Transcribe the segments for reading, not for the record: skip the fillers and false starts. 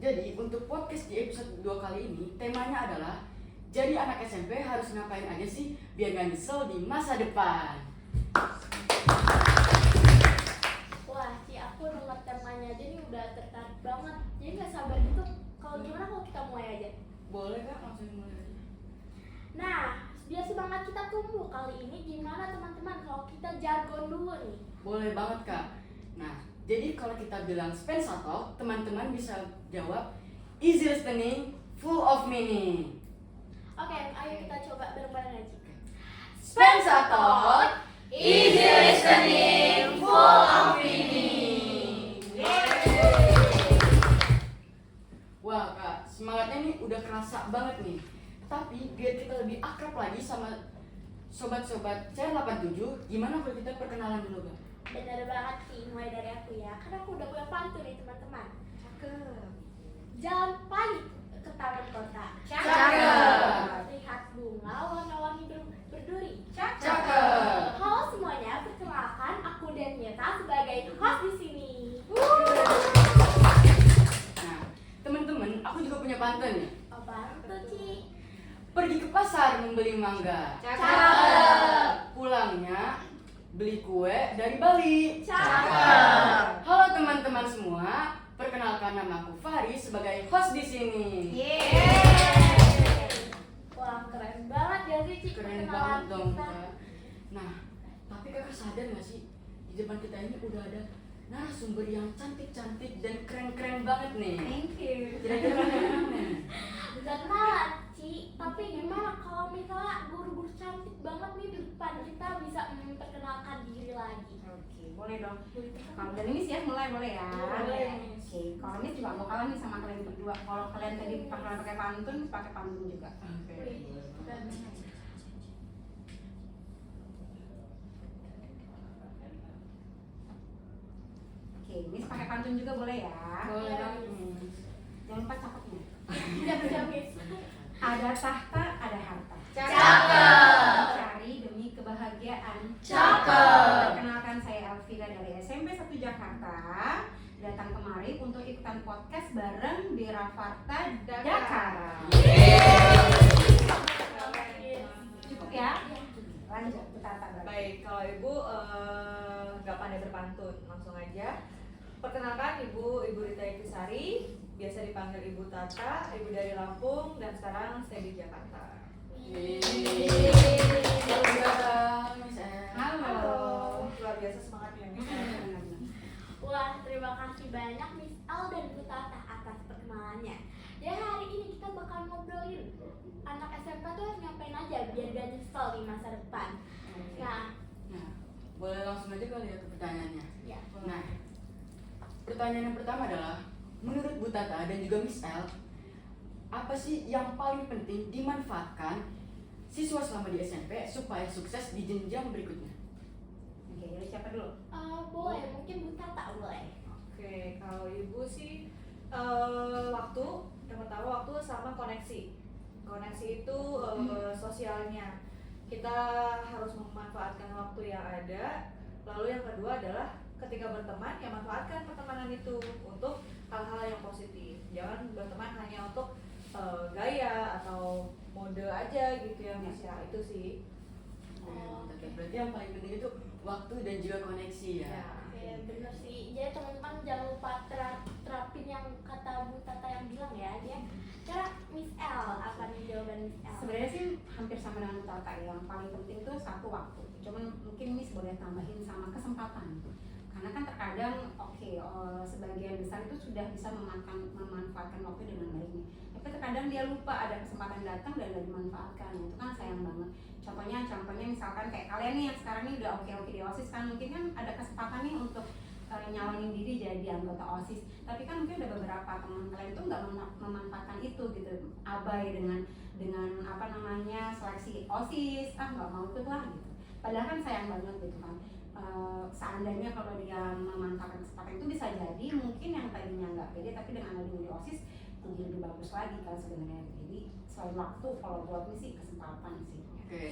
Jadi untuk podcast di episode 2 kali ini, temanya adalah jadi anak SMP harus ngapain aja sih biar gak nyesel di masa depan. Wah, aku denger temanya aja nih udah tertarik banget. Jadi gak sabar gitu. Kalau gimana kalau kita mulai aja? Boleh Kak, langsung mulai aja. Nah, biar semangat kita tumbuh kali ini gimana teman-teman kalau kita jargon dulu nih? Boleh banget Kak. Nah, jadi kalau kita bilang Spensa Talk, teman-teman bisa jawab easy listening, full of meaning. Oke, ayo kita coba bareng-bareng aja. Spensa Talk, easy listening, full of meaning. Wah Kak, semangatnya nih udah kerasa banget nih. Tapi biar kita lebih akrab lagi sama sobat-sobat CR87, gimana kalau kita perkenalan dulu Kak? Bener banget sih, mulai dari aku ya. Karena aku udah punya pantun nih teman-teman. Cakep. Jalan pagi ke taman kota. Cakep. Lihat bunga warna-warni berduri. Cakep. Halo semuanya, perkenalkan aku Danieta sebagai host di sini. Nah, teman-teman, aku juga punya pantun nih. Apa tuh, Ci? Pergi ke pasar membeli mangga. Cakep. Pulangnya beli kue dari Bali. Cakep. Halo teman-teman semua, perkenalkan nama aku Fahri sebagai host di sini. Yeay. Wah, keren banget ya sih, Ci, Keren perkenalan banget dong kita. Kak. Nah, tapi kakak sadar gak sih di depan kita ini udah ada narasumber yang cantik-cantik dan keren-keren banget nih. Thank you. Kira-kira gimana? Bisa kenalan, Ci. Tapi gimana kalau misalnya guru-guru cantik banget nih di depan kita bisa memperkenalkan diri lagi? Oke, boleh dong. Kalau dari ini sih ya mulai boleh ya. Boleh. Oke, kalau ini juga mau kalah nih sama kalian berdua. Kalau kalian tadi pakai pantun juga. Oke. Oke, Miss pakai pantun juga boleh ya. Boleh dong. Jangan lupa cakepnya. Siap-siap, Miss. Ada tahta, ada harta. Cakep. Cari demi kebahagiaan. Cakep. Perkenalkan saya Elvira dari SMP 1 Jakarta. Datang kemari untuk ikutan podcast bareng di Rafarta Dakar. Cukup ya? Lanjut, Bu Tata. Baik, kalau Ibu nggak pandai berpantun, langsung aja. Perkenalkan Ibu Rita Itisari, biasa dipanggil Ibu Tata, Ibu dari Lampung, dan sekarang stay di Jakarta. Halo. Luar biasa semangatnya. Wah, terima kasih banyak Miss Al dan Bu Tata atas perkenalannya. Ya, hari ini kita bakal ngobrolin anak SMP tuh harus ngapain aja biar gak nyesel di masa depan. Nah, Nah, boleh langsung aja kali ya ke pertanyaannya. ya. Nah, pertanyaan yang pertama adalah, menurut Bu Tata dan juga Miss L, apa sih yang paling penting dimanfaatkan siswa selama di SMP supaya sukses di jenjang berikutnya? Oke, dari siapa dulu? Boleh, mungkin Bu Tata boleh. Oke, kalau Ibu sih waktu, yang pertama waktu sama koneksi. Koneksi itu sosialnya. Kita harus memanfaatkan waktu yang ada. Lalu yang kedua adalah ketika berteman, ya manfaatkan pertemanan itu untuk hal-hal yang positif. Jangan berteman hanya untuk gaya atau mode aja gitu ya Mas ya. Itu sih. Oke, berarti yang paling penting itu waktu dan juga koneksi ya. Oke, bener sih. Jadi teman-teman jangan lupa terapin yang kata Bu Tata yang bilang ya. Dia cara Miss L, apa nih jawaban Miss L? Sebenarnya sih hampir sama dengan Bu Tata ya. Yang paling penting itu satu waktu. Cuman mungkin Miss boleh tambahin sama kesempatan. Karena kan terkadang sebagian besar itu sudah bisa memanfaatkan waktu dengan baik nih. Tapi terkadang dia lupa ada kesempatan datang dan gak dimanfaatkan. Itu kan sayang banget. Contohnya misalkan kayak kalian nih yang sekarang ini udah oke di OSIS kan, mungkin kan ada kesempatan nih untuk nyalonin diri jadi anggota OSIS. Tapi kan mungkin ada beberapa teman kalian itu nggak memanfaatkan itu gitu, abai dengan seleksi OSIS, nggak mau ikut lah gitu. Padahal kan sayang banget gitu kan. Seandainya kalau dia memanfaatkan kesempatan itu bisa jadi mungkin yang tadinya nggak pede tapi dengan adanya di OSIS jadi lebih bagus lagi kan sebenarnya. Jadi selain waktu, kalau buat ini sih kesempatan sih. Oke,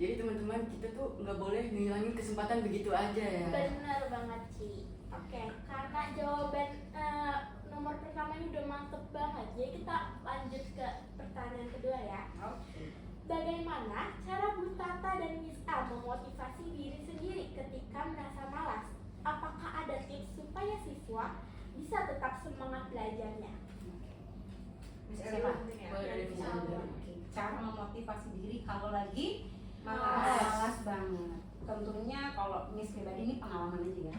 jadi teman-teman kita tuh nggak boleh ngilangin kesempatan begitu aja ya. Bener banget Ci. Oke, karena jawaban nomor pertama ini udah mantep pertanyaan kedua ya. Oke. Bagaimana cara Bu Tata dan Miss A memotivasi diri sendiri ketika merasa malas? Apakah ada tips supaya siswa bisa tetap semangat belajarnya? Miss Siapa? Erla mungkin ya. Boleh dari Miss Erla. Oke. Cara memotivasi diri kalau lagi Malas. malas banget. Tentunya kalau Miss pribadi ini pengalaman aja ya.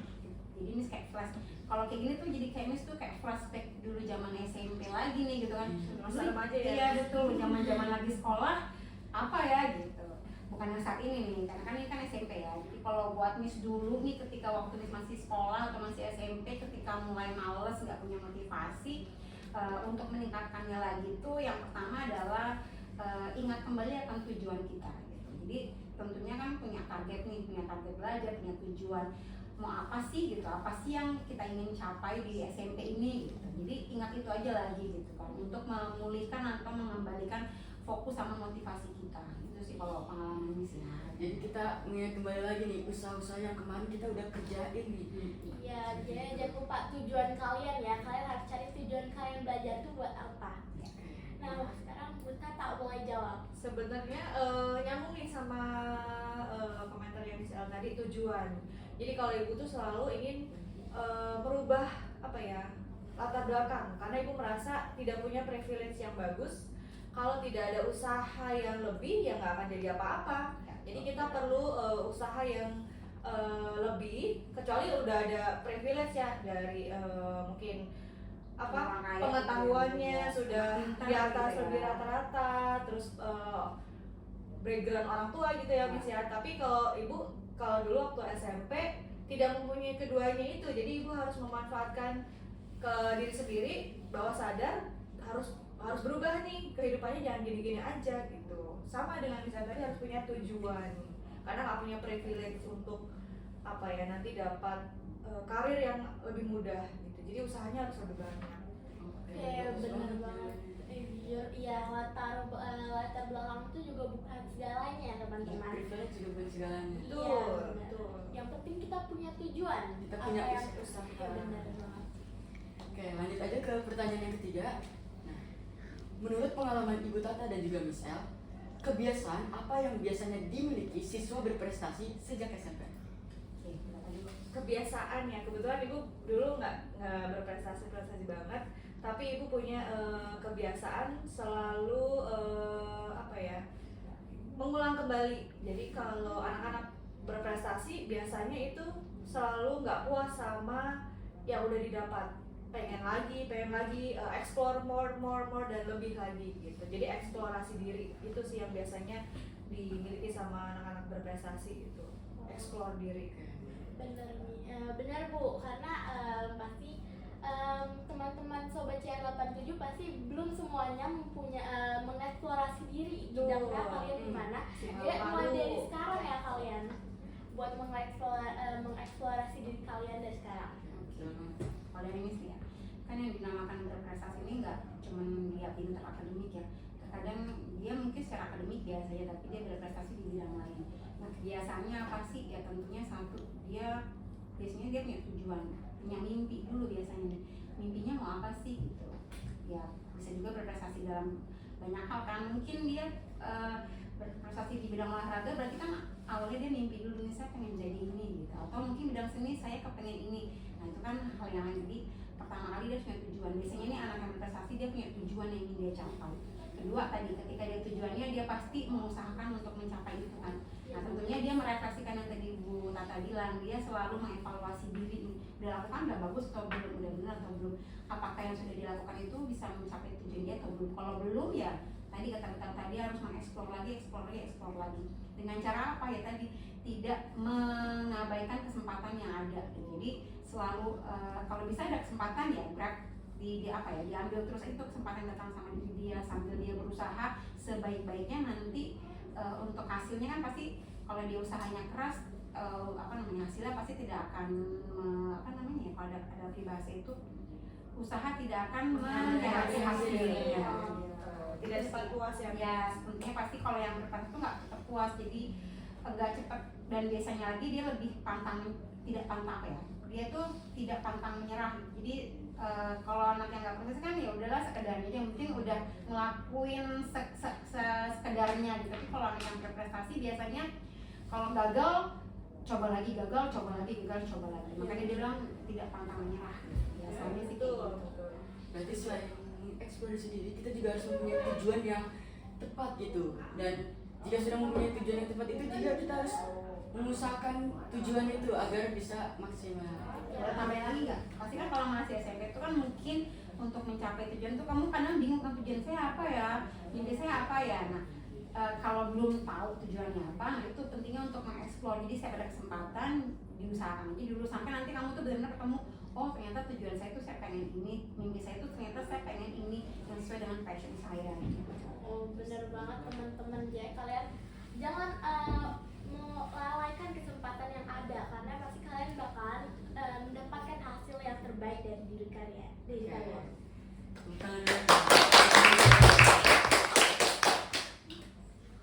Jadi Miss kayak flash. Kalau kayak gini tuh jadi kayak Miss tuh kayak flashback dulu zaman SMP lagi nih gitu kan. Masa remaja ya. Iya betul, zaman-zaman lagi sekolah apa ya gitu. Bukan yang saat ini nih, karena kan ini kan SMP ya. Jadi kalau buat Miss dulu nih ketika waktu Miss masih sekolah atau masih SMP, ketika mulai males nggak punya motivasi untuk meningkatkannya lagi tuh yang pertama adalah ingat kembali akan tujuan kita gitu. Jadi tentunya kan punya target nih, punya target belajar, punya tujuan mau apa sih gitu, apa sih yang kita ingin capai di SMP ini gitu. Jadi ingat itu aja lagi gitu kan, untuk memulihkan atau mengembalikan fokus sama motivasi kita. Itu sih kalau pengalaman Miss ya. Jadi kita mengingat kembali lagi nih usaha-usaha yang kemarin kita udah kerjain nih. Iya, jadi jangan lupa tujuan kalian ya. Kalian harus cari tujuan kalian belajar tuh buat apa. Nah, sekarang Bu Tata boleh jawab. Sebenarnya nyambung nih sama komentar yang Miss El tadi, tujuan. Jadi kalau ibu tuh selalu ingin merubah apa ya, latar belakang, karena ibu merasa tidak punya privilege yang bagus. Kalau tidak ada usaha yang lebih, ya nggak akan jadi apa-apa. Jadi kita perlu usaha yang lebih, kecuali udah ada privilege ya dari mungkin apa Orang kaya pengetahuannya gitu ya. sudah Pintar di atas gitu ya. lebih rata-rata, terus background orang tua gitu ya Miss ya. Tapi kalau ibu kalau dulu waktu SMP tidak mempunyai keduanya itu, jadi ibu harus memanfaatkan ke diri sendiri bahwa sadar harus berubah nih, kehidupannya jangan gini-gini aja gitu. Sama dengan misalnya tadi harus punya tujuan, karena nggak punya privilege untuk apa ya nanti dapat karir yang lebih mudah gitu. Jadi usahanya harus lebih banyak. Iya, benar banget. Jujur, iya latar belakang itu juga bukan segalanya teman-teman. Privilege juga bukan segalanya. Betul, Iya, benar. betul. Yang penting kita punya tujuan. Kita punya apa yang usaha. Iya, benar banget. Oke, lanjut aja ke pertanyaan yang ketiga. Nah, menurut pengalaman Ibu Tata dan juga Miss El, kebiasaan apa yang biasanya dimiliki siswa berprestasi sejak SMP? Oke, berapa dulu? Kebiasaan ya, kebetulan ibu dulu nggak berprestasi banget, tapi ibu punya kebiasaan selalu apa ya, mengulang kembali. Jadi kalau anak-anak berprestasi biasanya itu selalu nggak puas sama yang udah didapat, pengen lagi explore more dan lebih lagi gitu. Jadi eksplorasi diri itu sih yang biasanya dimiliki sama anak-anak berprestasi itu, explore diri. Benar nih, benar Bu, karena pasti teman-teman Sobat CR87 pasti belum semuanya mempunyai mengeksplorasi diri bidangnya kalian di mana. Jadi mulai dari sekarang ya kalian buat mengeksplorasi diri kalian dari sekarang. Kalau dari Miss ya, kan yang dinamakan berprestasi ini nggak cuma dia pintar akademik ya. Terkadang dia mungkin secara akademik biasa ya, tapi dia berprestasi di bidang lain. Nah kebiasaannya apa sih? Ya tentunya satu, dia biasanya dia punya tujuan, punya mimpi dulu biasanya. Mimpinya mau apa sih gitu? Ya bisa juga berprestasi dalam banyak hal kan. Mungkin dia berprestasi di bidang olahraga, berarti kan awalnya dia mimpi dulu nih, saya pengen jadi ini gitu. Atau mungkin bidang seni, saya kepengen ini. Nah itu kan hal yang lain. Jadi pertama kali dia punya tujuan. Biasanya nih anak yang berprestasi dia punya tujuan yang ingin dia capai. Kedua tadi, ketika dia tujuannya dia pasti mengusahakan untuk mencapai itu kan. Nah tentunya dia merefleksikan yang tadi Bu Tata bilang, dia selalu mengevaluasi diri nih, udah lakukan udah bagus atau belum, udah benar atau belum, apakah yang sudah dilakukan itu bisa mencapai tujuan dia atau belum. Kalau belum ya tadi kata-kata tadi harus mengeksplor lagi dengan cara apa ya tadi, tidak mengabaikan kesempatan yang ada. Jadi selalu kalau bisa ada kesempatan ya grab di apa ya, diambil terus itu kesempatan datang sama diri dia, sambil dia berusaha sebaik-baiknya. Nanti untuk hasilnya kan pasti kalau dia usahanya keras, hasilnya pasti tidak akan apa namanya ya, kalau ada peribahasa itu, usaha tidak akan mengkhianati hasilnya. Tidak cepat puas ya. Ya tentunya pasti kalau yang berprestasi itu nggak cepat puas, jadi enggak cepat, dan biasanya lagi dia lebih tidak pantang apa ya, dia tuh tidak pantang menyerah. Jadi kalau anak yang nggak prestasi kan ya udahlah sekedarnya aja, yang penting udah ngelakuin sekedarnya gitu. Tapi kalau anak yang berprestasi biasanya kalau gagal coba lagi, gagal coba lagi, gagal coba lagi. Makanya dia bilang tidak pantang menyerah. Biasanya sih kayak gitu. Berarti selain mengeksplorasi diri, kita juga harus mempunyai tujuan yang tepat gitu. Dan jika sudah mempunyai tujuan yang tepat itu juga kita harus mengusahakan tujuan itu agar bisa maksimal. Boleh tambahin lagi nggak? Pasti kan kalau masih SMP itu kan mungkin untuk mencapai tujuan itu kamu kadang bingung kan, tujuan saya apa ya, mimpi saya apa ya. Nah, kalau belum tahu tujuannya apa, nah itu pentingnya untuk mengeksplor. Jadi saya pada kesempatan diusahakan aja dulu sampai nanti kamu tuh benar-benar ketemu, oh ternyata tujuan saya tuh saya pengen ini, mimpi saya tuh ternyata saya pengen ini yang sesuai dengan passion saya. Gitu. Oh bener banget teman-teman, jadi kalian jangan melalaikan kesempatan yang ada, karena pasti kalian bakalan mendapatkan hasil yang terbaik dari diri kalian.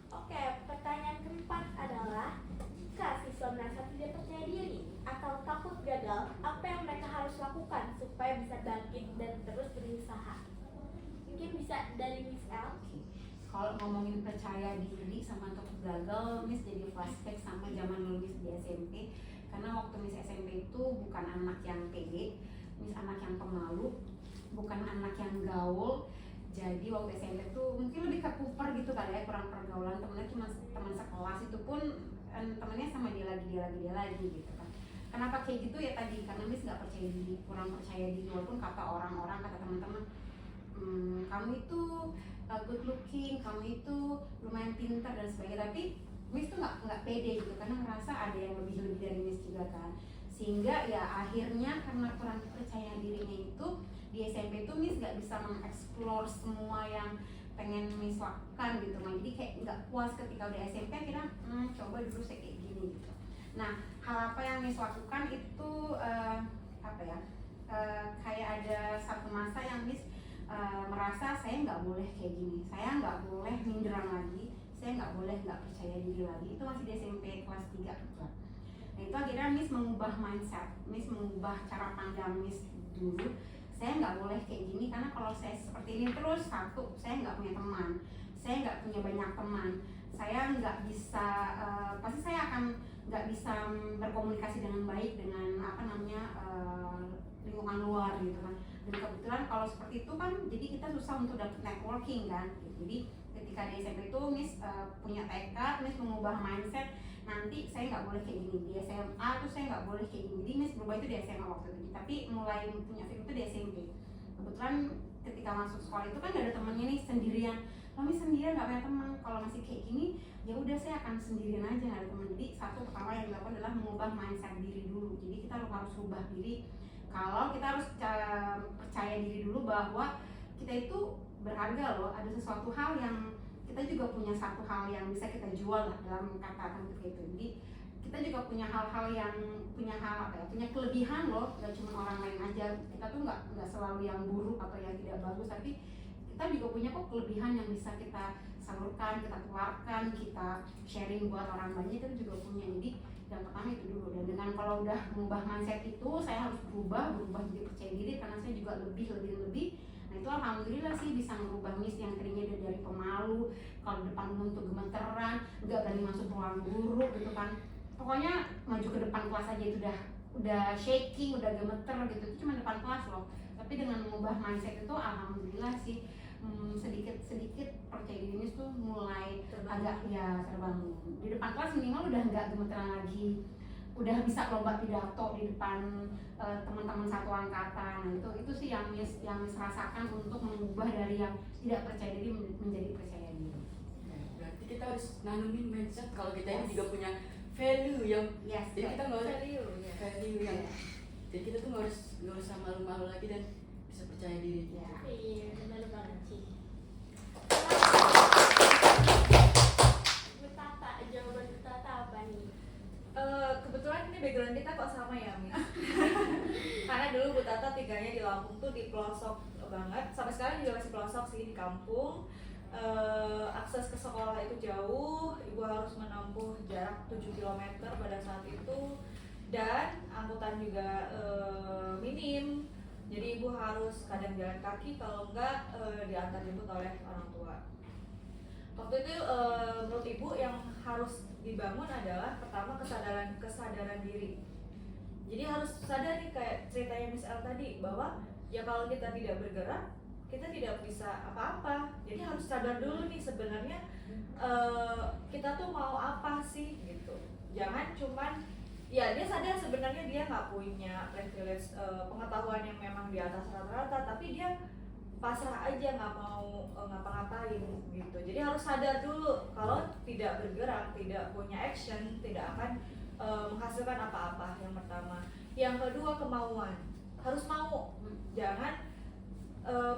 Oke, pertanyaan keempat adalah, jika siswa merasa tidak percaya diri atau takut gagal, apa yang mereka harus lakukan supaya bisa bangkit dan terus berusaha? Mungkin bisa dari Miss El. Kalau ngomongin percaya diri sama takut gagal, Miss jadi flashback sama zaman dulu Miss di SMP. Karena waktu Miss SMP itu bukan anak yang pede, Miss anak yang pemalu, bukan anak yang gaul. Jadi waktu SMP tuh mungkin lebih ke kuper gitu kali ya, kurang pergaulan, temennya cuma teman sekelas, itu pun temennya sama dia lagi gitu kan. Kenapa kayak gitu ya tadi? Karena Miss nggak percaya diri, kurang percaya diri, walaupun kata orang-orang, kata teman-teman, kamu itu good looking, kamu itu lumayan pintar dan sebagainya, tapi Miss tuh nggak pede gitu karena ngerasa ada yang lebih dari Miss juga kan, sehingga ya akhirnya karena kurang percaya dirinya itu di SMP tuh Miss nggak bisa mengeksplor semua yang pengen Miss lakukan gitu kan. Jadi kayak nggak puas ketika udah SMP, akhirnya coba dulu saya kayak gini gitu. Nah, hal apa yang Miss lakukan itu kayak ada satu masa yang Miss merasa saya nggak boleh kayak gini, saya nggak boleh minderan lagi, saya nggak boleh nggak percaya diri lagi. Itu masih di SMP kelas 3 kan. Nah itu akhirnya Miss mengubah mindset, Miss mengubah cara pandang Miss dulu. Saya nggak boleh kayak gini karena kalau saya seperti ini terus, satu, saya nggak punya teman, saya nggak punya banyak teman, saya nggak bisa, pasti saya akan nggak bisa berkomunikasi dengan baik dengan lingkungan luar gitu kan. Dan kebetulan kalau seperti itu kan jadi kita susah untuk dapat networking kan. Jadi ketika di SMP itu Miss punya tekad, Miss mengubah mindset, nanti saya nggak boleh kayak gini. Di SMA tuh saya nggak boleh kayak gini. Jadi Miss berubah itu di SMA waktu itu, tapi mulai punya film itu di SMP. Kebetulan ketika masuk sekolah itu kan gak ada temennya nih, sendirian. Kalau Miss sendirian nggak punya teman, kalau masih kayak gini ya udah saya akan sendirian aja, nggak ada teman. Jadi satu pertama yang dilakukan adalah mengubah mindset diri dulu. Jadi kita harus rubah diri. Kalau kita harus percaya diri dulu bahwa kita itu berharga loh, ada sesuatu hal yang kita juga punya, satu hal yang bisa kita jual lah dalam kata-kata itu. Jadi kita juga punya hal-hal yang punya kelebihan loh, gak cuma orang lain aja. Kita tuh nggak selalu yang buruk atau yang tidak bagus, tapi kita juga punya kok kelebihan yang bisa kita salurkan, kita keluarkan, kita sharing buat orang banyak, kita juga punya. Jadi yang pertama itu dulu. Dan dengan kalau udah mengubah mindset itu, saya harus berubah jadi percaya diri, karena saya juga lebih. Nah itu alhamdulillah sih bisa merubah Miss yang tadinya dari pemalu, kalau depan umum tuh gemeteran, nggak berani masuk ruang guru gitu kan. Pokoknya maju ke depan kelas aja itu udah shaking, udah gemeter gitu. Itu cuma depan kelas loh. Tapi dengan mengubah mindset itu alhamdulillah sih sedikit percaya diri Miss tuh mulai agak ya terbangun. Di depan kelas minimal udah nggak gemeteran lagi, udah bisa lomba pidato di depan teman-teman satu angkatan. Nah itu sih yang Miss rasakan untuk mengubah dari yang tidak percaya diri menjadi percaya diri. Berarti kita harus nanemin mindset kalau kita ini juga punya value yang jadi kita nggak usah value yang jadi kita tuh nggak usah malu-malu lagi dan bisa percaya diri. Iya, benar banget sih. Bu Tata, jawaban Bu Tata apa nih? Kebetulan ini background kita kok sama ya, Miss. Karena dulu Bu Tata tinggalnya di Lampung tuh di pelosok banget. Sampai sekarang juga masih pelosok sih, di kampung. Akses ke sekolah itu jauh, ibu harus menempuh jarak 7 km pada saat itu, dan angkutan juga minim. Jadi ibu harus kadang jalan kaki, kalau enggak diantar jemput oleh orang tua. Waktu itu menurut ibu yang harus dibangun adalah pertama kesadaran diri. Jadi harus sadar nih kayak ceritanya Miss L tadi, bahwa ya kalau kita tidak bergerak kita tidak bisa apa-apa. Jadi harus sadar dulu nih sebenarnya kita tuh mau apa sih gitu. Jangan cuman ya dia sadar sebenarnya dia nggak punya privilege pengetahuan yang memang di atas rata-rata, tapi dia pasrah aja nggak mau ngapa-ngapain gitu. Jadi harus sadar dulu kalau tidak bergerak, tidak punya action, tidak akan menghasilkan apa-apa. Yang pertama. Yang kedua, kemauan. Harus mau. Jangan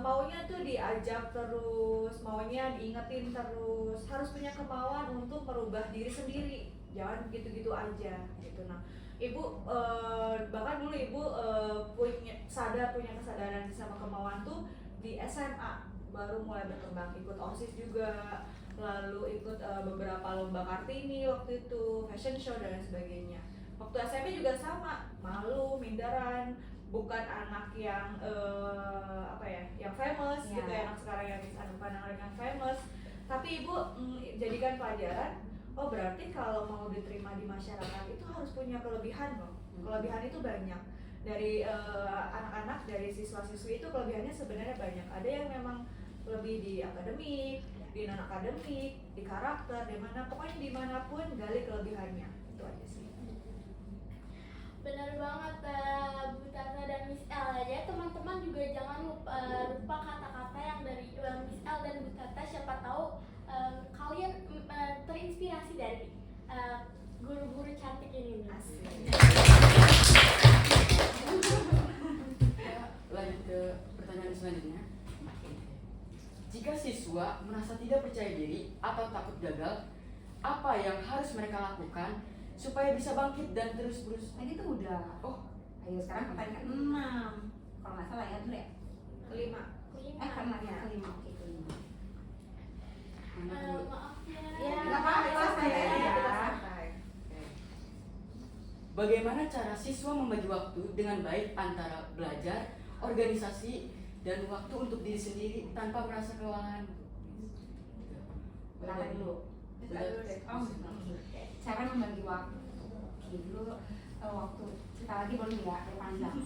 maunya tuh diajak terus, maunya diingetin terus. Harus punya kemauan untuk merubah diri sendiri. Jangan gitu-gitu aja gitu. Nah, ibu bahkan dulu ibu punya kesadaran sama kemauan tuh di SMA baru mulai berkembang, ikut OSIS juga, lalu ikut beberapa lomba Kartini waktu itu, fashion show dan lain sebagainya. Waktu SMP juga sama, malu, minderan, bukan anak yang yang famous gitu ya, anak sekarang yang anak yang famous, tapi ibu jadikan pelajaran, oh berarti kalau mau diterima di masyarakat itu harus punya kelebihan loh. Kelebihan itu banyak. Dari anak-anak, dari siswa-siswi itu kelebihannya sebenarnya banyak. Ada yang memang lebih di akademik, di non akademik, di karakter, di mana pokoknya dimanapun gali kelebihannya. Itu aja sih. Benar banget Bu Tata dan Miss L. Ya teman-teman juga jangan lupa kata-kata yang dari Miss L dan Bu Tata. Siapa tahu kalian terinspirasi dari guru-guru cantik ini. Lanjut ke pertanyaan selanjutnya. Jika siswa merasa tidak percaya diri atau takut gagal, apa yang harus mereka lakukan supaya bisa bangkit dan terus berusaha? Tadi itu udah. Oh, Ayo sekarang pertanyaan ke-6. Kalau nggak salah ya dulu ya. Kelima. Karena ya kelima, oke kelima. Maaf ya. Ya, nggak apa-apa, santai aja. Bagaimana cara siswa membagi waktu dengan baik antara belajar, organisasi, dan waktu untuk diri sendiri tanpa merasa kelelahan? Berapa dulu? Kita dulu deh. Cara membagi waktu. Oke, dulu waktu kita lagi boleh ya, panjang.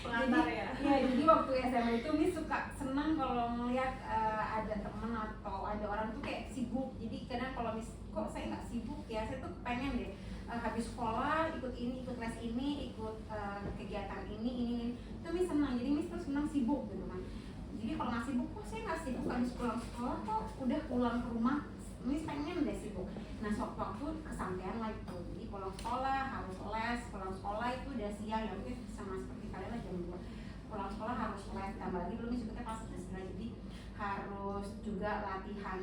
Pengantar ya. Iya, jadi waktu SMA itu Miss suka senang kalau melihat ada teman atau ada orang tuh kayak sibuk. Jadi kadang kalau Miss kok saya nggak sibuk ya, saya tuh pengen deh habis sekolah ikut ini, ikut les ini, ikut kegiatan ini. Itu Miss senang. Jadi Miss tuh senang sibuk gitu kan. Jadi kalau nggak sibuk kok saya nggak sibuk, habis pulang sekolah kok udah pulang ke rumah Miss pengen deh sibuk. Nah sewaktu-waktu kesampaian lagi tuh, jadi pulang sekolah harus les, pulang sekolah itu udah siang ya, mungkin sama seperti kalian lah jam 2 pulang sekolah harus les, tambah lagi belum juga pas jadi harus juga latihan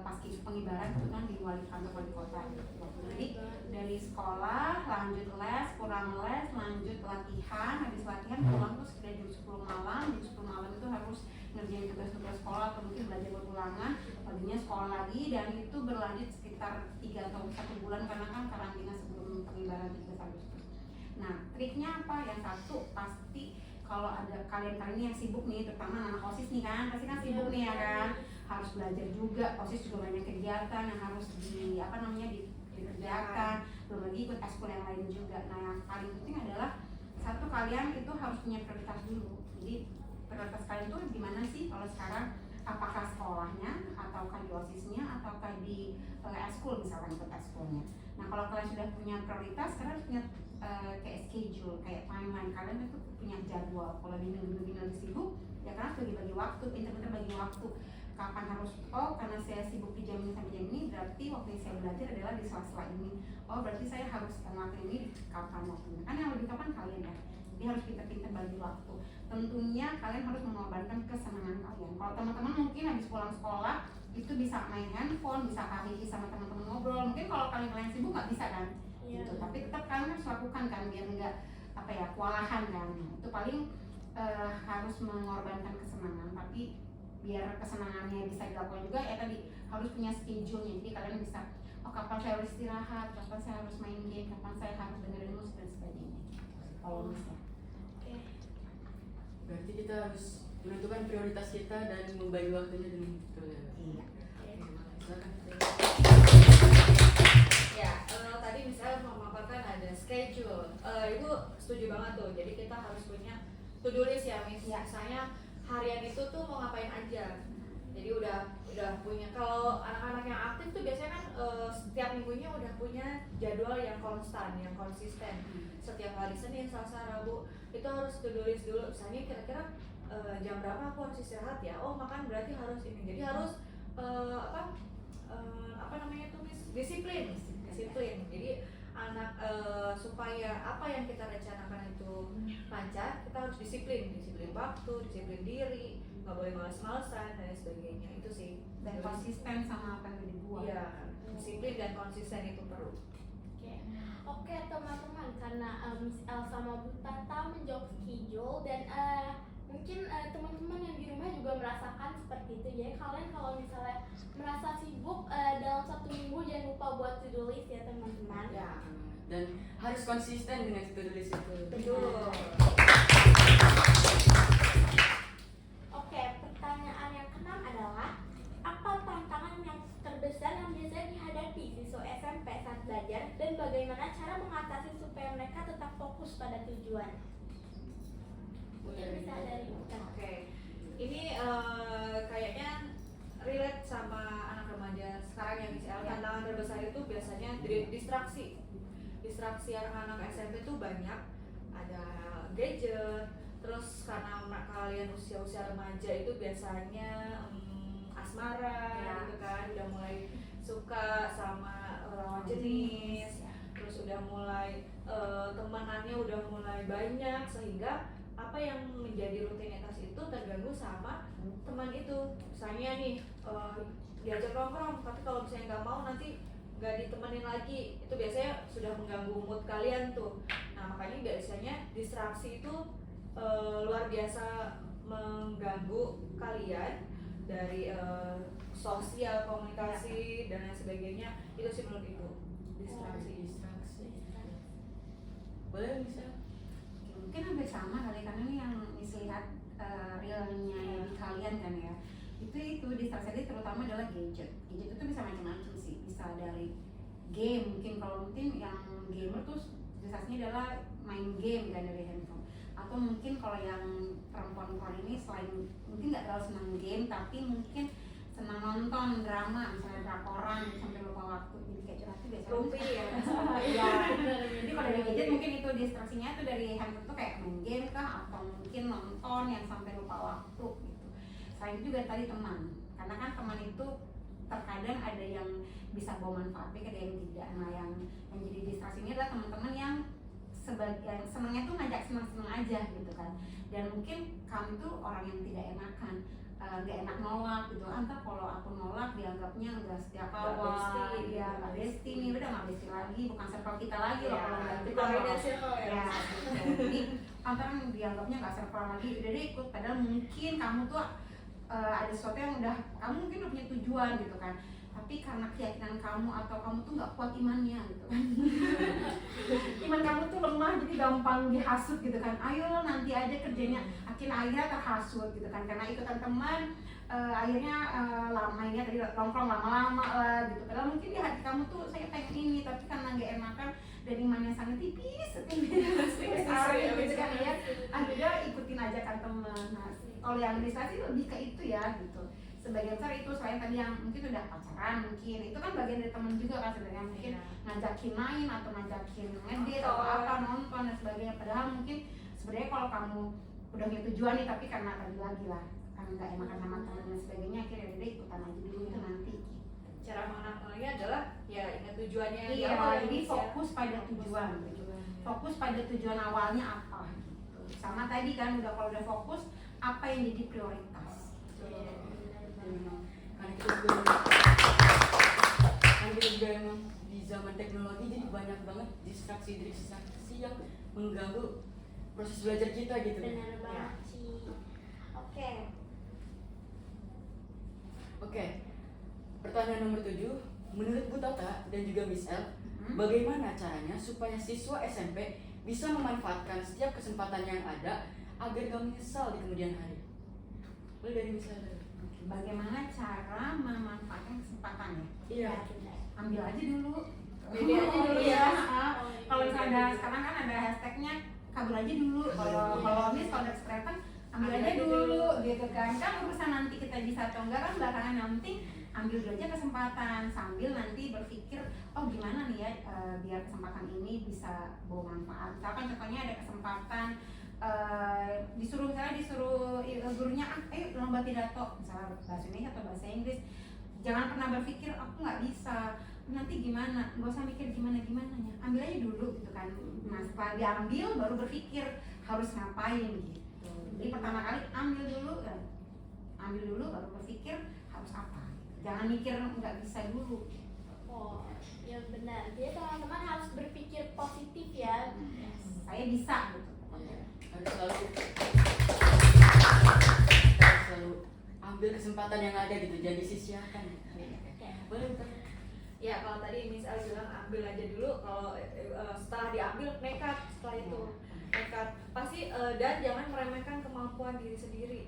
paski pengibaran kebetulan di kantor wali kota gitu. Jadi dari sekolah lanjut les, pulang les, lanjut latihan, habis latihan pulang tuh sekitar jam 10 malam. Jam 10 malam itu harus ngerjain tugas-tugas sekolah atau mungkin belajar buat ulangan, paginya sekolah lagi, dan itu berlanjut sekitar 3 atau 1 bulan karena kan karantina sebelum pengibaran 13 Agustus. Nah triknya apa? Yang satu pasti kalau ada kalian yang sibuk nih, terutama anak OSIS nih kan, pasti kan sibuk nih ya kan, harus belajar juga, OSIS juga banyak kegiatan yang harus dikerjakan, belum lagi ikut eskul yang lain juga. Nah yang paling penting adalah satu, kalian itu harus punya prioritas dulu. Jadi prioritas kalian tuh gimana sih kalau sekarang, apakah sekolahnya, ataukah di OSISnya, ataukah di eskul misalkan ikut eskulnya. Nah kalau kalian sudah punya prioritas, kalian harus punya kayak schedule, kayak timeline, kalian itu punya jadwal. Kalau di minggu-minggu lagi sibuk, ya kalian harus bagi waktu, pintar-pintar bagi waktu. Kapan harus, oh karena saya sibuk di jam ini sampai jam ini, berarti waktu yang saya belajar adalah di sela-sela ini. Oh berarti saya harus ngelakuin ini kapan waktunya. Kan yang lebih kapan kalian ya. Jadi harus pintar-pintar bagi waktu. Tentunya kalian harus mengorbankan kesenangan kalian. Kalau teman-teman mungkin habis pulang sekolah itu bisa main handphone, bisa hahihi sama teman-teman ngobrol. Mungkin kalau kalian sibuk nggak bisa kan? Gitu. Tapi tetap kalian harus lakukan kan biar nggak kewalahan kan. Itu paling harus mengorbankan kesenangan, tapi biar kesenangannya bisa dilakukan juga ya tadi harus punya schedule-nya. Jadi kalian bisa, oh kapan saya harus istirahat, kapan saya harus main game, kapan saya harus dengerin musik dan sebagainya. Kalau bisa. Berarti kita harus menentukan prioritas kita dan membagi waktunya dengan betul ya. Iya. Silakan. Ya, tadi misalnya memaparkan ada schedule. Ibu setuju banget tuh. Jadi kita harus punya to-do list ya, Miss. Ya. Misalnya harian itu tuh mau ngapain aja. Jadi udah punya. Kalau anak-anak yang aktif tuh biasanya kan setiap minggunya udah punya jadwal yang konstan, yang konsisten. Setiap hari Senin, Selasa, Rabu itu harus to-do list dulu. Misalnya kira-kira jam berapa aku harus istirahat ya? Oh, makan berarti harus ini. Jadi harus apa namanya tuh, Miss? Disiplin. Jadi anak supaya apa yang kita rencanakan itu lancar, kita harus disiplin waktu, disiplin diri, nggak boleh malas-malasan dan sebagainya. Itu sih. Dan konsisten sama apa yang udah dibuat. Iya, disiplin dan konsisten itu perlu. Oke teman-teman, karena Miss El sama Bu Tata menjawab schedule dan mungkin teman-teman yang di rumah juga merasakan seperti itu. Jadi kalian kalau misalnya merasa sibuk dalam 1 minggu jangan lupa buat to-do list ya teman-teman. Ya, Dan harus konsisten dengan to-do list itu. betul. Oke, pertanyaan yang keenam adalah apa tantangan yang terbesar yang biasanya dihadapi siswa SMP saat belajar dan bagaimana cara mengatasi supaya mereka tetap fokus pada tujuan? Mungkin bisa dari kita. Oke, ini kayaknya relate sama anak remaja sekarang ya, Miss El. Tantangan terbesar itu biasanya distraksi anak-anak SMP itu banyak. Ada gadget, terus karena kalian usia remaja itu biasanya asmara gitu kan, udah mulai suka sama lawan jenis, terus udah mulai temanannya udah mulai banyak, sehingga apa yang menjadi rutinitas itu terganggu sama teman itu. Misalnya nih diajak nongkrong, tapi kalau misalnya nggak mau nanti nggak ditemenin lagi, itu biasanya sudah mengganggu mood kalian tuh. Nah makanya biasanya distraksi itu luar biasa mengganggu kalian dari sosial, komunikasi dan lain sebagainya. Itu sih menurut ibu, distraksi. Boleh bisa? Mungkin hampir sama kali, karena ini yang Miss lihat realnya di kalian kan ya. Itu distraksi terutama adalah gadget itu bisa macam-macam sih, bisa dari game, mungkin yang gamer tuh distraksinya adalah main game kan dari handphone, atau mungkin kalau yang perempuan-perempuan ini selain mungkin nggak terlalu senang game tapi mungkin senang nonton drama, misalnya drakoran sampai lupa waktu, jadi kayak curhat tuh biasanya Rupi ya. iya. Jadi kalau dari gadget mungkin itu distraksinya tuh dari handphone tuh kayak main game kah, atau mungkin nonton yang sampai lupa waktu gitu. Selain itu juga tadi teman, karena kan teman itu terkadang ada yang bisa bawa manfaatnya, ada yang tidak. Nah yang jadi distraksi ini adalah teman-teman yang sebagian senangnya tuh ngajak senang-senang aja gitu kan, dan mungkin kamu tuh orang yang tidak enakan, nggak enak nolak gitu. Antar kalau aku nolak dianggapnya nggak setia kawan, ya nggak bestie nih, udah nggak bestie lagi, bukan circle kita lagi loh kalau nggak Kita beda circle ya. ya gitu. Jadi antar dianggapnya nggak circle lagi, udah deh ikut, padahal mungkin kamu tuh ada sesuatu yang udah kamu mungkin udah punya tujuan gitu kan, tapi karena keyakinan kamu atau kamu tuh nggak kuat imannya gitu kan. Iman kamu tuh lemah, jadi gampang dihasut gitu kan, ayo nanti aja kerjanya, akhirnya terhasut gitu kan, karena ikutan teman akhirnya mainnya tadi nongkrong lama-lama lah gitu. Padahal mungkin di hati kamu tuh saya pengen ini, tapi karena nggak enakan dan imannya sangat tipis gitu kan ya, akhirnya ikutin ajakan teman. Nah kalau yang distraksi lebih ke itu ya gitu, sebagian besar itu. Selain tadi yang mungkin udah pacaran, mungkin itu kan bagian dari teman juga kan sebenarnya, mungkin ngajakin main atau ngajakin ngedit atau apa, nonton dan sebagainya. Padahal mungkin sebenarnya kalau kamu udah punya tujuan nih, tapi karena tadi lagi lah karena nggak enakan sama teman dan sebagainya, akhirnya udah ikutan aja dulu itu nanti. Cara mengenalnya adalah ya ingat tujuannya. Iya, jadi fokus pada tujuan, fokus pada tujuan awalnya apa gitu. Sama tadi kan udah, kalau udah fokus apa yang jadi prioritas. Karena kita juga emang di zaman teknologi, jadi banyak banget distraksi yang mengganggu proses belajar kita gitu. Benar banget sih. Oke. Pertanyaan nomor 7, menurut Bu Tata dan juga Miss El, bagaimana caranya supaya siswa SMP bisa memanfaatkan setiap kesempatan yang ada agar gak menyesal di kemudian hari? Boleh dari misalnya. Bagaimana cara memanfaatkan kesempatan ya? Iya. benar. Ambil aja dulu. Pede aja dulu Iya. ya. Kalau misalnya ada sekarang kan ada hashtagnya kabur aja dulu. Kalau Miss kalau ada kesempatan ambil aja dulu gitu kan. Kan urusan nanti kita bisa atau enggak kan belakangan, yang penting ambil dulu aja kesempatan sambil nanti berpikir oh gimana nih ya biar kesempatan ini bisa bawa manfaat. Misalkan contohnya ada kesempatan disuruh gurunya ayo lomba pidato misalnya bahasa Indonesia atau bahasa Inggris, jangan pernah berpikir aku nggak bisa nanti gimana, nggak usah mikir gimana ya, ambil aja dulu gitu kan. Nah setelah diambil baru berpikir harus ngapain gitu. Jadi pertama kali ambil dulu baru berpikir harus apa, jangan mikir nggak bisa dulu. Oh, yang benar. Jadi teman-teman harus berpikir positif ya. Saya bisa gitu. Harus selalu ambil kesempatan yang ada gitu, jangan disia-siakan. Boleh Buta? Ya kalau tadi Miss El bilang ambil aja dulu, kalau setelah diambil nekat, setelah itu nekat pasti dan jangan meremehkan kemampuan diri sendiri.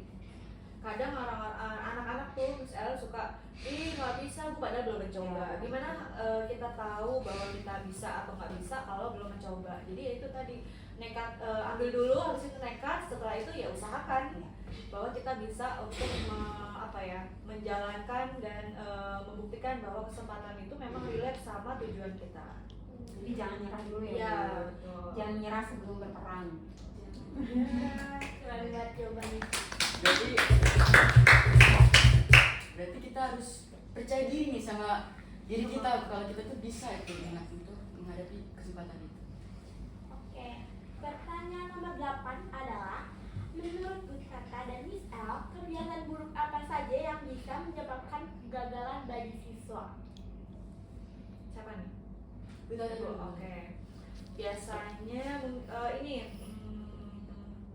Kadang anak-anak tuh Miss El suka nggak bisa, padahal belum mencoba. Gimana kita tahu bahwa kita bisa atau nggak bisa kalau belum mencoba? Jadi ya itu tadi nekat, ambil dulu, habis itu nekat, setelah itu ya usahakan bahwa kita bisa untuk menjalankan dan membuktikan bahwa kesempatan itu memang relate sama tujuan kita. Jadi jangan nyerah dulu ya. Iya, Bu. betul. Jangan nyerah sebelum berperang. Keren banget jawabannya. Berarti kita harus percaya diri nih sama diri kita kalau kita tuh bisa itu untuk menghadapi kesempatan itu. Oke, pertanyaan nomor 8 adalah menurut Bu Tata dan Miss El, kebiasaan buruk apa saja yang bisa menyebabkan kegagalan bagi siswa? Siapa nih? Buta dulu. Oke. Biasanya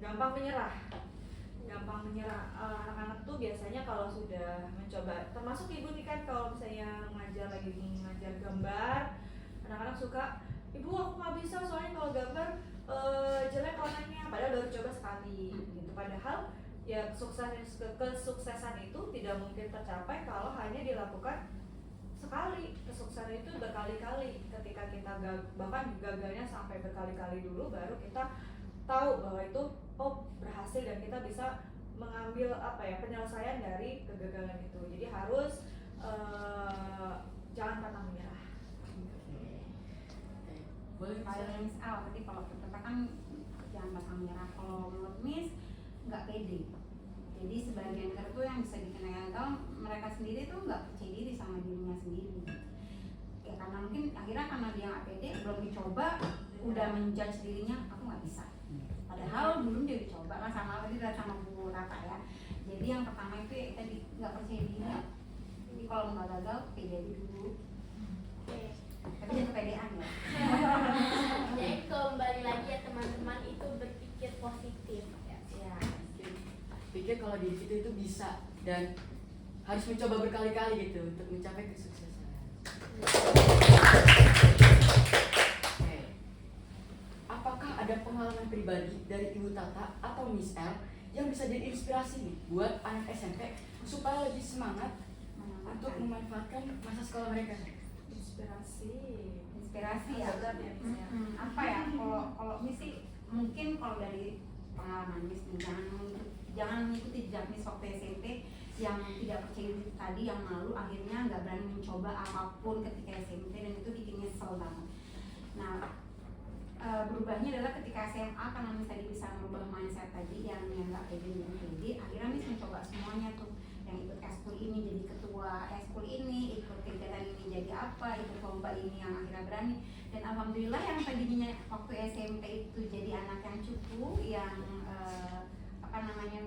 gampang menyerah. Anak-anak tuh biasanya kalau sudah mencoba, termasuk ibu nih kan, kalau misalnya ngajar gambar, anak-anak suka, ibu aku nggak bisa soalnya kalau gambar jelek warnanya, padahal baru coba sekali gitu. Padahal ya kesuksesan itu tidak mungkin tercapai kalau hanya dilakukan sekali. Kesuksesan itu berkali-kali. Ketika kita bahkan gagalnya sampai berkali-kali dulu, baru kita tahu bahwa itu berhasil dan kita bisa mengambil penyelesaian dari kegagalan itu. Jadi harus jangan pernah menyerah. Boleh Kalau misalnya. Miss Al tadi kalau kita kan jangan pantang menyerah. Kalau menurut Miss nggak pede. Jadi sebagian besar tuh yang bisa bikin gagal mereka sendiri tuh nggak percaya diri sama dirinya sendiri. Ya karena mungkin akhirnya karena dia nggak pede, belum dicoba udah menjudge dirinya aku nggak bisa. Padahal belum dia dicoba kan, sama tadi udah sama Bu Rata ya. Jadi yang pertama itu ya tadi nggak percaya diri. Jadi kalau nggak gagal pede aja dulu. Oke. Tapi jangan kepedean ya. Jadi kembali lagi ya teman-teman, itu berpikir positif ya. Pikir kalau diri kita itu bisa dan harus mencoba berkali-kali gitu untuk mencapai kesuksesan. Oke. Apakah ada pengalaman pribadi dari Ibu Tata atau Miss El yang bisa jadi inspirasi nih buat anak SMP supaya lebih semangat untuk memanfaatkan masa sekolah mereka? Inspirasi ya. Apa ya, kalau Miss sih mungkin kalau dari pengalaman Miss nih, jangan mengikuti jejak Miss waktu SMP yang tidak percaya diri tadi, yang malu akhirnya nggak berani mencoba apapun ketika SMP dan itu bikin nyesel banget. Nah berubahnya adalah ketika SMA karena Miss tadi bisa merubah mindset tadi yang nggak pede dan pede, akhirnya Miss mencoba semuanya tuh, yang ikut eskul ini jadi ketua eskul ini, ikut kegiatan ini jadi apa, ikut lomba ini yang akhirnya berani. Dan alhamdulillah yang tadinya waktu SMP itu jadi anak yang cupu, yang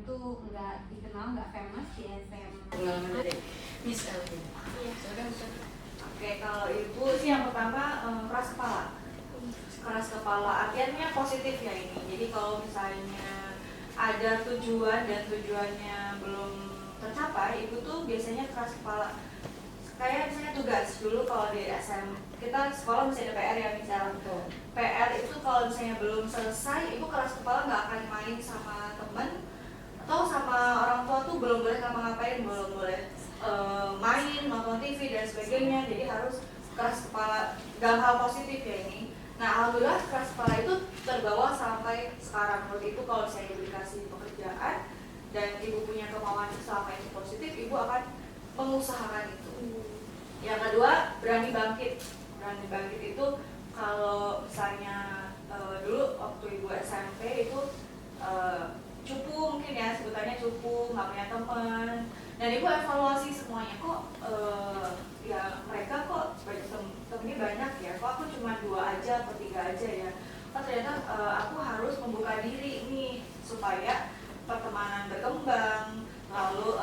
tuh nggak dikenal, nggak famous di SMA. Pengalaman dari Miss El. Iya. Silakan Miss El. Oke, kalau ibu sih yang pertama keras kepala. Keras kepala artinya positif ya ini. Jadi kalau misalnya ada tujuan dan tujuannya belum tercapai, ibu tuh biasanya keras kepala. kayak misalnya tugas dulu kalau di SM kita sekolah masih ada PR ya misalnya. PR itu kalau misalnya belum selesai, ibu keras kepala nggak akan main sama temen atau sama orang tua tuh belum boleh ngapa-ngapain, belum boleh main, nonton TV dan sebagainya. Jadi harus keras kepala dalam hal positif ya ini. Nah alhamdulillah keras kepala itu terbawa sampai sekarang. Waktu itu kalau saya dikasih pekerjaan dan ibu punya kemauan selama itu positif, ibu akan mengusahakan itu. Yang kedua, berani bangkit. Berani bangkit itu kalau misalnya dulu waktu ibu SMP itu cupu mungkin ya, sebutannya cupu, nggak punya teman. Dan ibu evaluasi semuanya, kok ya mereka kok temennya banyak ya, kok aku cuma 2 aja atau 3 aja ya. Oh ternyata aku harus membuka diri nih supaya pertemanan berkembang, lalu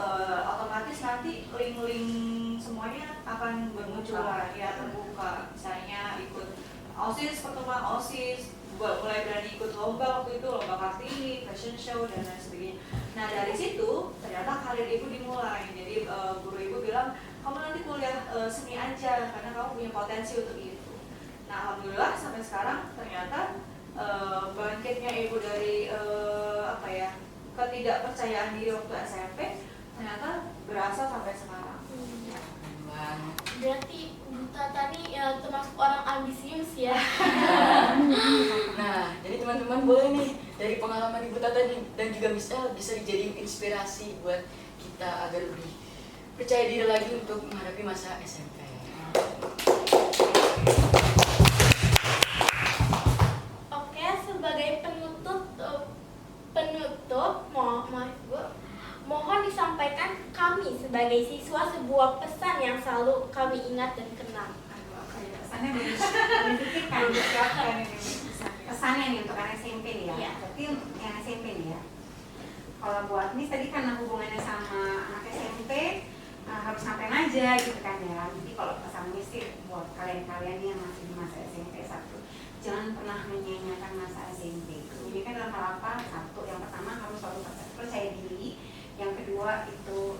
otomatis nanti link-link semuanya akan bermunculan ya, terbuka. Misalnya ikut OSIS, pertemuan OSIS, mulai berani ikut lomba waktu itu, lomba Kartini, fashion show dan lain sebagainya. Nah dari situ ternyata karir ibu dimulai. Jadi guru ibu bilang, kamu nanti kuliah seni aja karena kamu punya potensi untuk itu. Nah alhamdulillah sampai sekarang ternyata bangkitnya ibu dari ketidakpercayaan diri waktu SMP ternyata berasa sampai sekarang. Berarti Bu Tata nih termasuk orang ambisius ya. Nah, jadi teman-teman boleh nih dari pengalaman Ibu Tata dan juga Miss El bisa dijadiin inspirasi buat kita agar lebih percaya diri lagi untuk menghadapi masa SMP. Oke, sebagai penutup mohon disampaikan kami sebagai siswa sebuah pesan yang selalu kami ingat dan kenang. Pesannya belum dipikirkan. Pesannya nih untuk anak SMP nih ya. Iya. Berarti untuk yang SMP nih ya. Kalau buat Miss tadi karena hubungannya sama anak SMP harus sampai aja gitu kan ya. Jadi kalau pesan Miss sih buat kalian-kalian yang masih di masa SMP satu, jangan pernah menyanyiakan masa SMP. Ini kan dalam hal apa? Satu, yang pertama harus selalu percaya diri. Yang kedua itu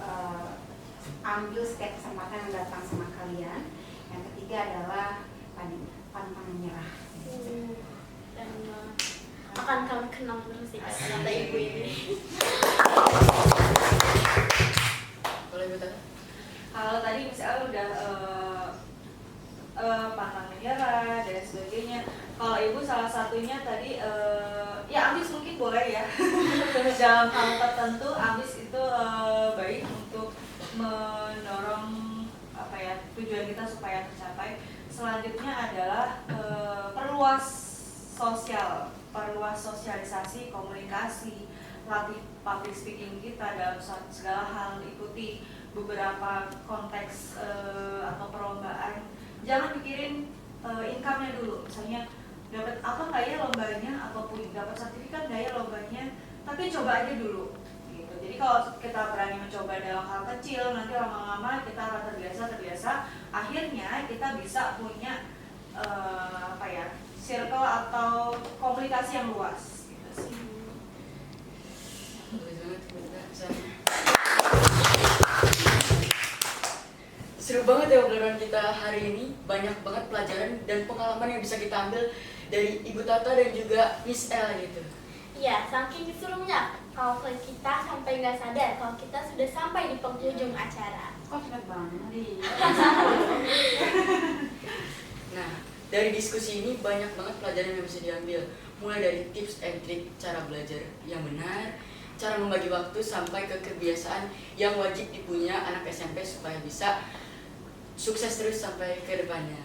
ambil setiap kesempatan yang datang sama kalian. Yang ketiga adalah tadi pantang menyerah. Dan akan kami kenang terus ya kata ibu ini. Kalau Ibu Tata? Kalau tadi misalnya udah pantang menyerah dan sebagainya. Kalau ibu salah satunya tadi ya ambis mungkin boleh ya. Dalam hal tertentu ambis itu baik untuk mendorong tujuan kita supaya tercapai. Selanjutnya adalah perluas sosialisasi, komunikasi, latih public speaking kita dalam segala hal, ikuti beberapa konteks atau perlombaan. Jangan pikirin income-nya dulu, misalnya dapat apa nggak ya lombanya, ataupun dapat sertifikat nggak ya lombanya, tapi coba aja dulu gitu. Jadi kalau kita berani mencoba dalam hal kecil, nanti lama-lama kita akan terbiasa, akhirnya kita bisa punya circle atau komunikasi yang luas gitu sih. Seru banget ya obrolan kita hari ini, banyak banget pelajaran dan pengalaman yang bisa kita ambil dari Ibu Tata dan juga Miss El gitu. Iya, saking serunya kalau kita sampai nggak sadar kalau kita sudah sampai di penghujung acara. Kok cepet banget nih? Nah, dari diskusi ini banyak banget pelajaran yang bisa diambil, mulai dari tips and trik cara belajar yang benar, cara membagi waktu, sampai ke kebiasaan yang wajib dipunya anak SMP supaya bisa sukses terus sampai ke depannya.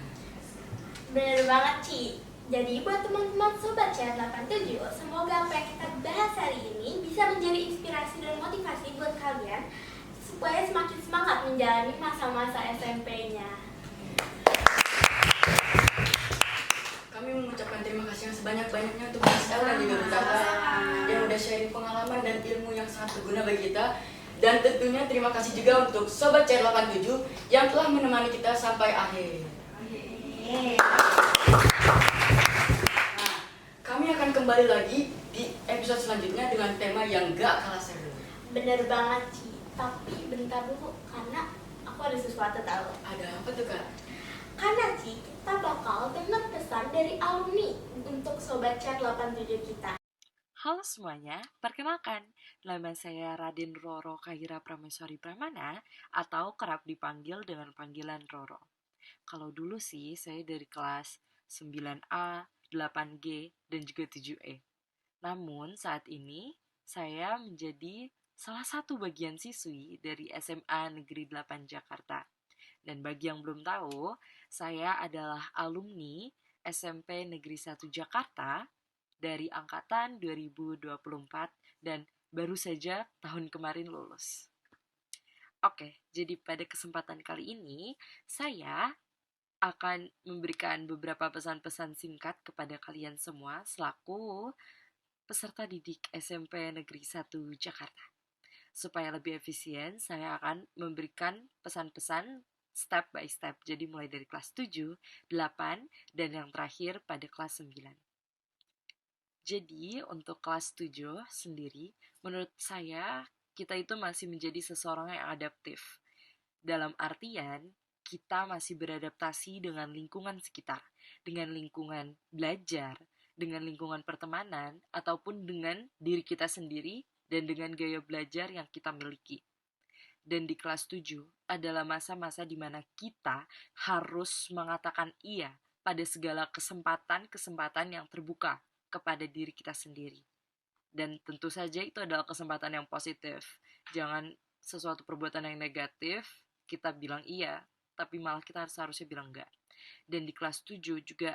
Bener banget, Ci. Jadi buat teman-teman Sobat CR87, semoga apa yang kita bahas hari ini bisa menjadi inspirasi dan motivasi buat kalian supaya semakin semangat menjalani masa-masa SMP-nya. Kami mengucapkan terima kasih yang sebanyak-banyaknya untuk Miss El dan juga Bu Tata yang udah sharing pengalaman dan ilmu yang sangat berguna bagi kita. Dan tentunya terima kasih juga untuk Sobat CR87 yang telah menemani kita sampai akhir. Nah, kami akan kembali lagi di episode selanjutnya dengan tema yang gak kalah seru. Bener banget, Ci. Tapi bentar dulu, karena Aku ada sesuatu tahu. Ada apa tuh Kak? Karena Ci, kita bakal dengar pesan dari alumni untuk Sobat Chat 87 kita. Halo semuanya, perkenalkan, nama saya Raden Roro Kahira Prameswari Pramana atau kerap dipanggil dengan panggilan Roro. Kalau dulu sih saya dari kelas 9A, 8G, dan juga 7E. Namun saat ini saya menjadi salah satu bagian siswi dari SMA Negeri 8 Jakarta. Dan bagi yang belum tahu, saya adalah alumni SMP Negeri 1 Jakarta dari angkatan 2024 dan baru saja tahun kemarin lulus. Oke, jadi pada kesempatan kali ini saya akan memberikan beberapa pesan-pesan singkat kepada kalian semua selaku peserta didik SMP Negeri 1 Jakarta. Supaya lebih efisien, saya akan memberikan pesan-pesan step by step. Jadi mulai dari kelas 7, 8, dan yang terakhir pada kelas 9. Jadi untuk kelas 7 sendiri, menurut saya kita itu masih menjadi seseorang yang adaptif. Dalam artian, kita masih beradaptasi dengan lingkungan sekitar, dengan lingkungan belajar, dengan lingkungan pertemanan, ataupun dengan diri kita sendiri dan dengan gaya belajar yang kita miliki. Dan di kelas 7 adalah masa-masa di mana kita harus mengatakan iya pada segala kesempatan-kesempatan yang terbuka kepada diri kita sendiri. Dan tentu saja itu adalah kesempatan yang positif. Jangan sesuatu perbuatan yang negatif, kita bilang iya, tapi malah kita seharusnya bilang enggak. Dan di kelas 7 juga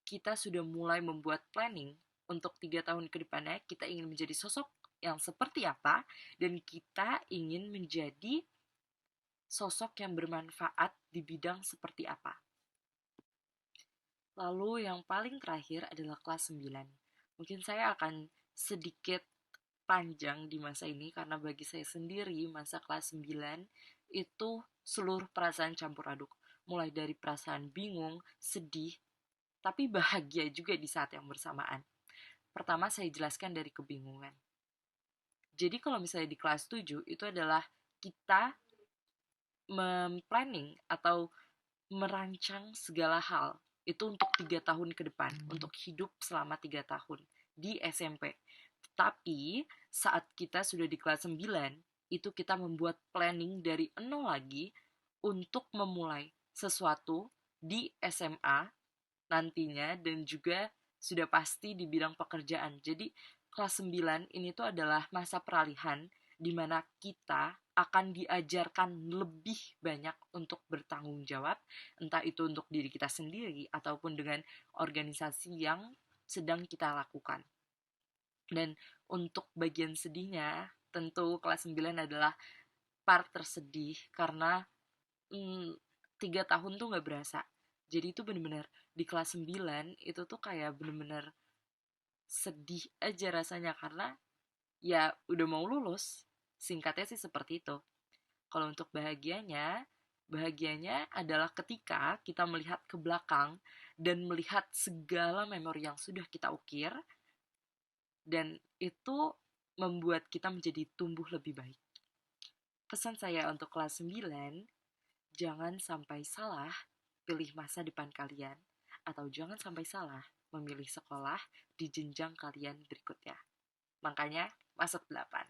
kita sudah mulai membuat planning untuk 3 tahun ke depannya. Kita ingin menjadi sosok yang seperti apa, dan kita ingin menjadi sosok yang bermanfaat di bidang seperti apa. Lalu yang paling terakhir adalah kelas 9. Mungkin saya akan sedikit panjang di masa ini karena bagi saya sendiri masa kelas 9 itu seluruh perasaan campur aduk. Mulai dari perasaan bingung, sedih, tapi bahagia juga di saat yang bersamaan. Pertama saya jelaskan dari kebingungan. Jadi kalau misalnya di kelas 7 itu adalah kita planning atau merancang segala hal itu untuk 3 tahun ke depan, untuk hidup selama 3 tahun di SMP. Tapi saat kita sudah di kelas 9, itu kita membuat planning dari 0 lagi untuk memulai sesuatu di SMA nantinya dan juga sudah pasti di bidang pekerjaan. Jadi kelas 9 ini tuh adalah masa peralihan di mana kita akan diajarkan lebih banyak untuk bertanggung jawab, entah itu untuk diri kita sendiri ataupun dengan organisasi yang sedang kita lakukan. Dan untuk bagian sedihnya, tentu kelas 9 adalah part tersedih karena 3 tahun tuh gak berasa. Jadi itu bener-bener di kelas 9 itu tuh kayak bener-bener sedih aja rasanya karena ya udah mau lulus. Singkatnya sih seperti itu. Kalau untuk bahagianya adalah ketika kita melihat ke belakang dan melihat segala memori yang sudah kita ukir, dan itu membuat kita menjadi tumbuh lebih baik. Pesan saya untuk kelas 9, jangan sampai salah pilih masa depan kalian, atau jangan sampai salah memilih sekolah di jenjang kalian berikutnya. Makanya masuk 8.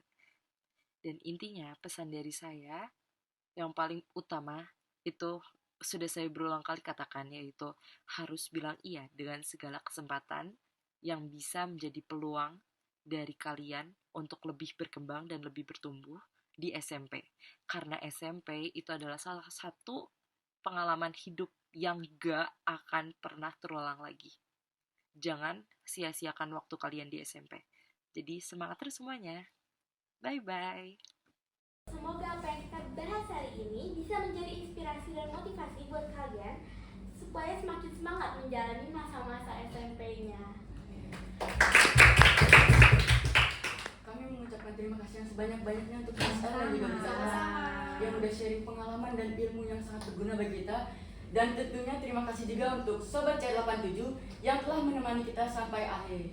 Dan intinya pesan dari saya yang paling utama itu sudah saya berulang kali katakan, yaitu harus bilang iya dengan segala kesempatan yang bisa menjadi peluang dari kalian untuk lebih berkembang dan lebih bertumbuh di SMP. Karena SMP itu adalah salah satu pengalaman hidup yang gak akan pernah terulang lagi. Jangan sia-siakan waktu kalian di SMP. Jadi semangat terus semuanya. Bye-bye. Semoga apa yang kita bahas hari ini bisa menjadi inspirasi dan motivasi buat kalian supaya semakin semangat menjalani masa-masa SMP-nya. Kami mengucapkan terima kasih yang sebanyak-banyaknya untuk Mas El dan juga Miss Ella yang udah sharing pengalaman dan ilmu yang sangat berguna bagi kita. Dan tentunya terima kasih juga untuk Sobat C87 yang telah menemani kita sampai akhir.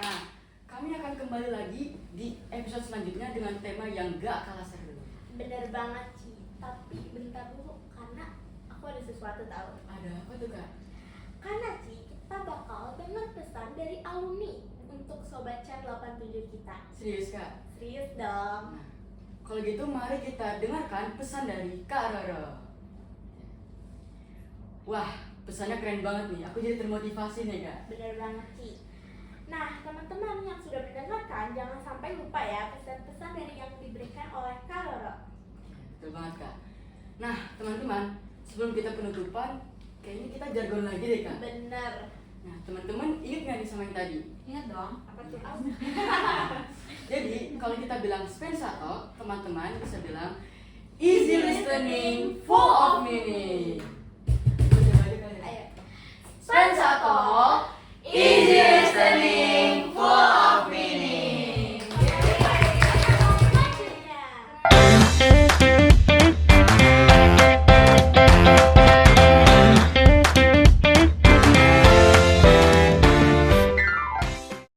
Nah, kami akan akan kembali lagi di episode selanjutnya dengan tema yang gak kalah seru. Bener banget Ci, tapi bentar dulu karena aku ada sesuatu tahu. Ada apa tuh Kak? Karena Ci, kita bakal dengar pesan dari alumni untuk Sobat Chat 87 kita. Serius Kak? Serius dong. Nah, kalau gitu mari kita dengarkan pesan dari Kak Roro. Wah, pesannya keren banget nih. Aku jadi termotivasi nih Kak. Bener banget Ci. Nah, teman-teman yang sudah mendengarkan jangan sampai lupa ya pesan-pesan dari yang diberikan oleh Kak Roro. Betul banget Kak. Nah teman-teman, sebelum kita penutupan, kayaknya kita jargon lagi deh Kak. Bener. Nah teman-teman ingat nggak nih sama yang tadi? Ingat dong. Apa tuh? Jadi kalau kita bilang Spensa Talk, teman-teman bisa bilang easy listening, full of meaning.